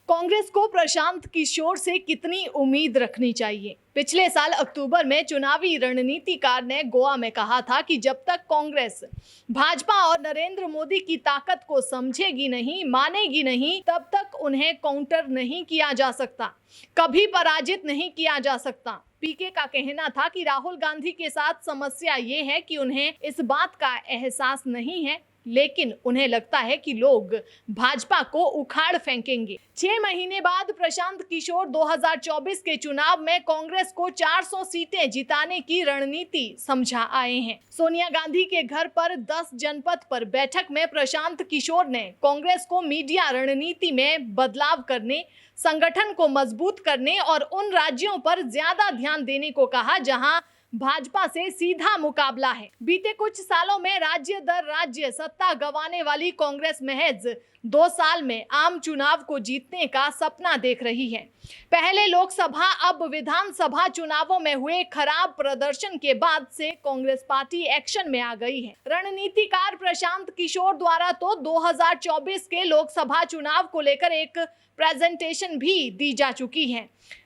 कांग्रेस को प्रशांत किशोर से कितनी उम्मीद रखनी चाहिए? पिछले साल अक्टूबर में चुनावी रणनीतिकार ने गोवा में कहा था कि जब तक कांग्रेस भाजपा और नरेंद्र मोदी की ताकत को समझेगी नहीं, मानेगी नहीं, तब तक उन्हें काउंटर नहीं किया जा सकता, कभी पराजित नहीं किया जा सकता। पीके का कहना था कि राहुल गांधी के साथ समस्या ये है कि उन्हें इस बात का एहसास नहीं है, लेकिन उन्हें लगता है कि लोग भाजपा को उखाड़ फेंकेंगे। 6 महीने बाद प्रशांत किशोर 2024 के चुनाव में कांग्रेस को 400 सीटें जिताने की रणनीति समझा आए हैं। सोनिया गांधी के घर पर 10 जनपद पर बैठक में प्रशांत किशोर ने कांग्रेस को मीडिया रणनीति में बदलाव करने, संगठन को मजबूत करने और उन राज्यों पर ज्यादा ध्यान देने को कहा जहां भाजपा से सीधा मुकाबला है। बीते कुछ सालों में राज्य दर राज्य सत्ता गंवाने वाली कांग्रेस महज 2 साल में आम चुनाव को जीतने का सपना देख रही है। पहले लोकसभा अब विधानसभा चुनावों में हुए खराब प्रदर्शन के बाद से कांग्रेस पार्टी एक्शन में आ गई है। रणनीतिकार प्रशांत किशोर द्वारा तो 2024 के लोकसभा चुनाव को लेकर एक प्रेजेंटेशन भी दी जा चुकी है।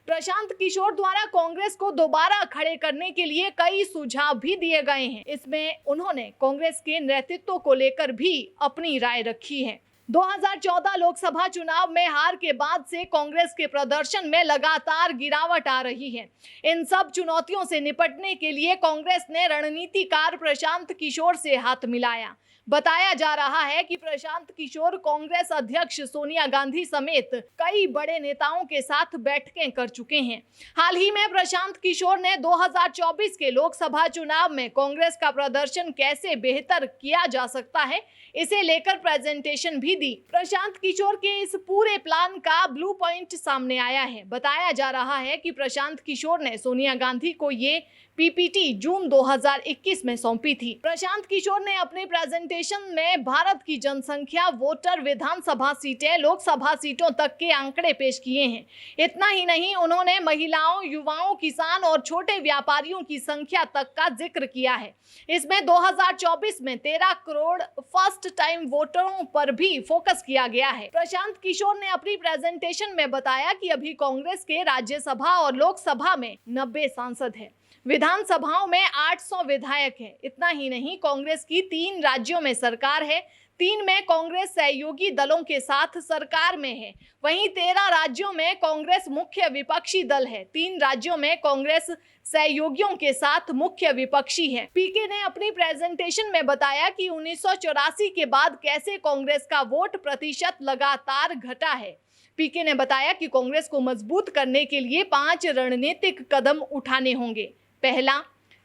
प्रशांत किशोर द्वारा कांग्रेस को दोबारा खड़े करने के लिए कई सुझाव भी दिए गए हैं। इसमें उन्होंने कांग्रेस के नेतृत्व को लेकर भी अपनी राय रखी है। 2014 लोकसभा चुनाव में हार के बाद से कांग्रेस के प्रदर्शन में लगातार गिरावट आ रही है। इन सब चुनौतियों से निपटने के लिए कांग्रेस ने रणनीतिकार प्रशांत किशोर से हाथ मिलाया। बताया जा रहा है कि प्रशांत किशोर कांग्रेस अध्यक्ष सोनिया गांधी समेत कई बड़े नेताओं के साथ बैठकें कर चुके हैं। हाल ही में प्रशांत किशोर ने 2024 के लोकसभा चुनाव में कांग्रेस का प्रदर्शन कैसे बेहतर किया जा सकता है, इसे लेकर प्रेजेंटेशन भी दी। प्रशांत किशोर के इस पूरे प्लान का ब्लू पॉइंट सामने आया है। बताया जा रहा है कि प्रशांत किशोर ने सोनिया गांधी को ये पीपीटी जून 2021 में सौंपी थी। प्रशांत किशोर ने अपने प्रेजेंटेशन में भारत की जनसंख्या, वोटर, विधानसभा सीटें, लोकसभा सीटों तक के आंकड़े पेश किए हैं। इतना ही नहीं, उन्होंने महिलाओं, युवाओं, किसान और छोटे व्यापारियों की संख्या तक का जिक्र किया है। इसमें 2024 में 13 करोड़ फर्स्ट टाइम वोटरों पर भी फोकस किया गया है। प्रशांत किशोर ने अपनी प्रेजेंटेशन में बताया कि अभी कांग्रेस के राज्यसभा और लोकसभा में 90 सांसद हैं, विधानसभाओं में 800 विधायक हैं। इतना ही नहीं, कांग्रेस की 3 राज्यों में सरकार है, 3 में कांग्रेस सहयोगी दलों के साथ सरकार में है। वहीं 13 राज्यों में कांग्रेस मुख्य विपक्षी दल है, 3 राज्यों में कांग्रेस सहयोगियों के साथ मुख्य विपक्षी है। पीके ने अपनी प्रेजेंटेशन में बताया कि 1984 के बाद कैसे कांग्रेस का वोट प्रतिशत लगातार घटा है। पीके ने बताया कि कांग्रेस को मजबूत करने के लिए 5 रणनीतिक कदम उठाने होंगे। पहला,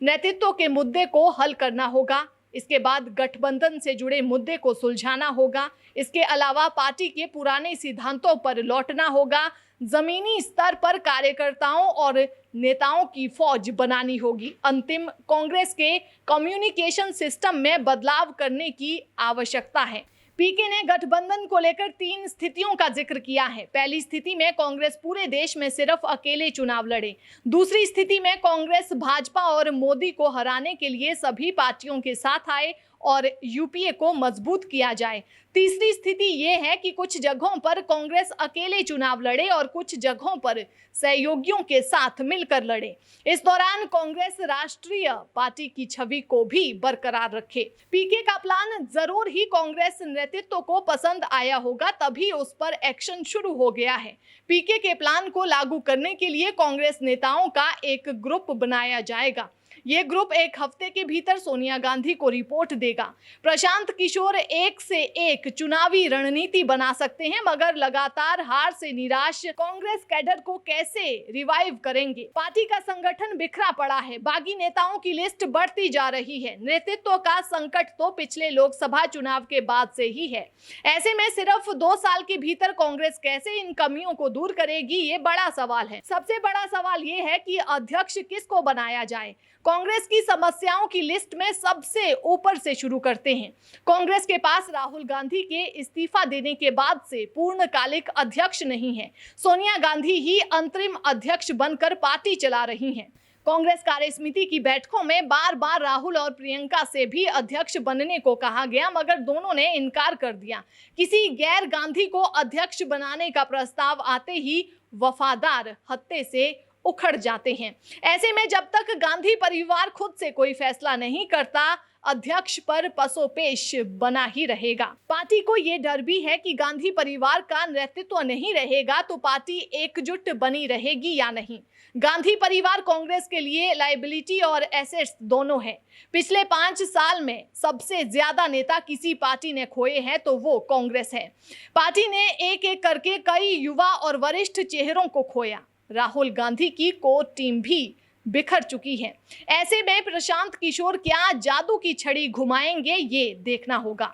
नेतृत्व के मुद्दे को हल करना होगा। इसके बाद गठबंधन से जुड़े मुद्दे को सुलझाना होगा। इसके अलावा पार्टी के पुराने सिद्धांतों पर लौटना होगा। जमीनी स्तर पर कार्यकर्ताओं और नेताओं की फौज बनानी होगी। अंतिम, कांग्रेस के कम्युनिकेशन सिस्टम में बदलाव करने की आवश्यकता है। पीके ने गठबंधन को लेकर 3 स्थितियों का जिक्र किया है। पहली स्थिति में कांग्रेस पूरे देश में सिर्फ अकेले चुनाव लड़े। दूसरी स्थिति में कांग्रेस भाजपा और मोदी को हराने के लिए सभी पार्टियों के साथ आए और यूपीए को मजबूत किया जाए। तीसरी स्थिति ये है कि कुछ जगहों पर कांग्रेस अकेले चुनाव लड़े और कुछ जगहों पर सहयोगियों के साथ मिलकर लड़े। इस दौरान कांग्रेस राष्ट्रीय पार्टी की छवि को भी बरकरार रखे। पीके का प्लान जरूर ही कांग्रेस नेतृत्व को पसंद आया होगा, तभी उस पर एक्शन शुरू हो गया है। पीके के प्लान को लागू करने के लिए कांग्रेस नेताओं का एक ग्रुप बनाया जाएगा। ये ग्रुप 1 हफ्ते के भीतर सोनिया गांधी को रिपोर्ट देगा। प्रशांत किशोर एक से एक चुनावी रणनीति बना सकते हैं, मगर लगातार हार से निराश कांग्रेस कैडर को कैसे रिवाइव करेंगे? पार्टी का संगठन बिखरा पड़ा है, बागी नेताओं की लिस्ट बढ़ती जा रही है। नेतृत्व का संकट तो पिछले लोकसभा चुनाव के बाद से ही है। ऐसे में सिर्फ 2 साल के भीतर कांग्रेस कैसे इन कमियों को दूर करेगी, ये बड़ा सवाल है। सबसे बड़ा सवाल ये है कि अध्यक्ष किसको बनाया जाए। कांग्रेस की समस्याओं की लिस्ट में सबसे ऊपर से शुरू करते हैं। कांग्रेस के पास राहुल गांधी के इस्तीफा देने के बाद से पूर्णकालिक अध्यक्ष नहीं है। सोनिया गांधी ही अंतरिम अध्यक्ष बनकर पार्टी चला रही हैं। कांग्रेस कार्य समिति की बैठकों में बार बार राहुल और प्रियंका से भी अध्यक्ष बनने को कहा गया, मगर दोनों ने इनकार कर दिया। किसी गैर गांधी को अध्यक्ष बनाने का प्रस्ताव आते ही वफादार हत्थे से उखड़ जाते हैं। ऐसे में जब तक गांधी परिवार खुद से कोई फैसला नहीं करता, अध्यक्ष पर पसोपेश बना ही रहेगा। पार्टी को ये डर भी है कि गांधी परिवार का नेतृत्व नहीं रहेगा तो पार्टी एकजुट बनी रहेगी या नहीं। गांधी परिवार कांग्रेस के लिए लायबिलिटी और एसेट्स दोनों है। पिछले 5 साल में सबसे ज्यादा नेता किसी पार्टी ने खोए हैं तो वो कांग्रेस है। पार्टी ने एक एक करके कई युवा और वरिष्ठ चेहरों को खोया। राहुल गांधी की कोर टीम भी बिखर चुकी है। ऐसे में प्रशांत किशोर क्या जादू की छड़ी घुमाएंगे, ये देखना होगा।